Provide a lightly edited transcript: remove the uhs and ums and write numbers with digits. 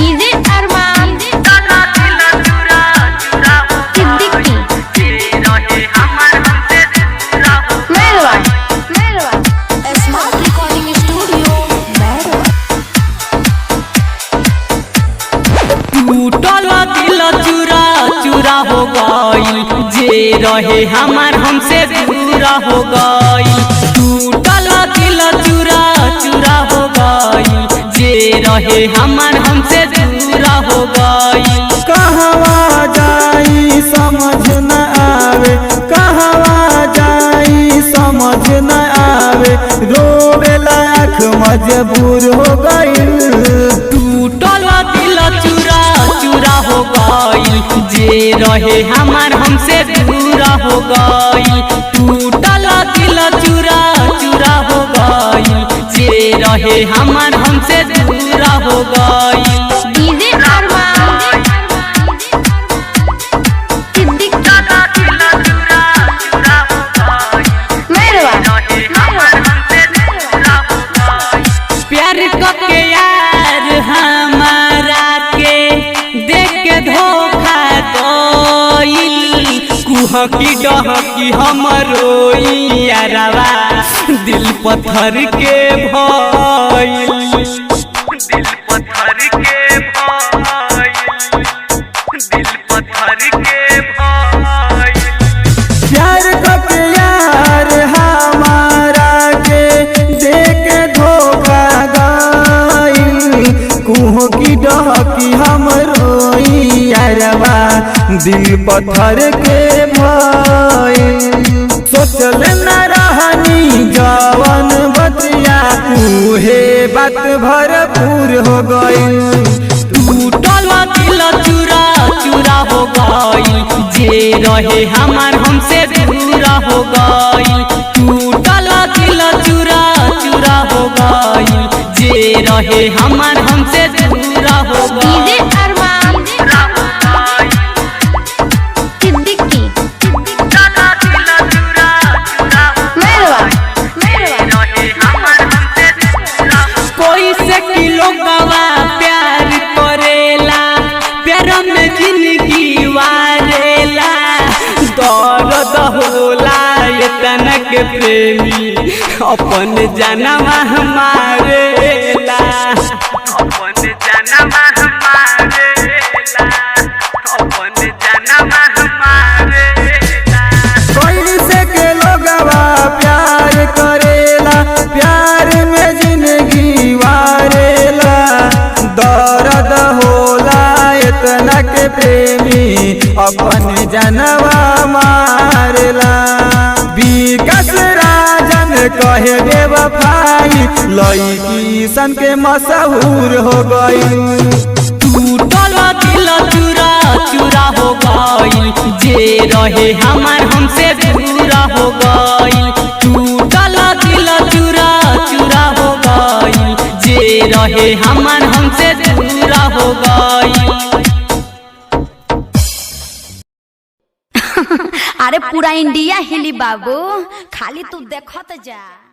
DJ अरमान टूटल दिल चूरा चूरा हो गई जे रहे हमार हमसे दूर हो गई। टूटल दिल चूरा चूरा हो गई जे रहे हमार हमसे दूर हो गई। कहवा जाई समझ न आवे, कहवा जाई समझ न आवे, रोवे लाख मजबूर हो गई। टूटल दिल चूरा चूरा हो गई जे रहे हमार हमसे दूर हो गई। टूटल दिल चूरा चूरा हो गई जे रहे हमार हमसे दूर हो गई। डीजे अरमान प्यार के यार हमारा के देख के धोखा गइल। कुहकी डहकी हमरो यारवा दिल पत्थर के भइल। दिल पत्थर के भइल, दिल पत्थर के भइल। प्यार के यार हमारा के देख धोखा गइल। कुहो की डहकी हमरो यारवा दिल पत्थर के भइल। सोचल न रहनी जवन बतिया उहे बात भरपूर हो गइल। टूटल दिल चूरा चूरा हो गई जे रहे हमार हमसे दूर हो गई। टूटल दिल चूरा चूरा हो गई जे रहे हमार हमसे दूर हो डीजे गई। अरमान सिद्दीकी कोई से किलो गवा प्यार करेला, प्यार में जिंदगी वारेला। दर्द होला इतना के प्रेमी अपन जनवा मारेला, अपन जनवा मारेला, अपन जनवा मारेला। कैसे के लोगवा प्यार करेला, प्यार में जिंदगी वारेला। दर्द होला इतना के प्रेमी अपन जनवा मारेला। विकास राजन कहे बेवफाई लड़की सन के मशहूर हो गई। टूटल दिल चूरा चूरा हो गई जे रहे हमार हमसे दूर हो गई। टूटल दिल चूरा चूरा हो गई जे रहे हमार हमसे दूर हो गई। अरे पूरा इंडिया हिली बाबू, खाली तू देखत जा।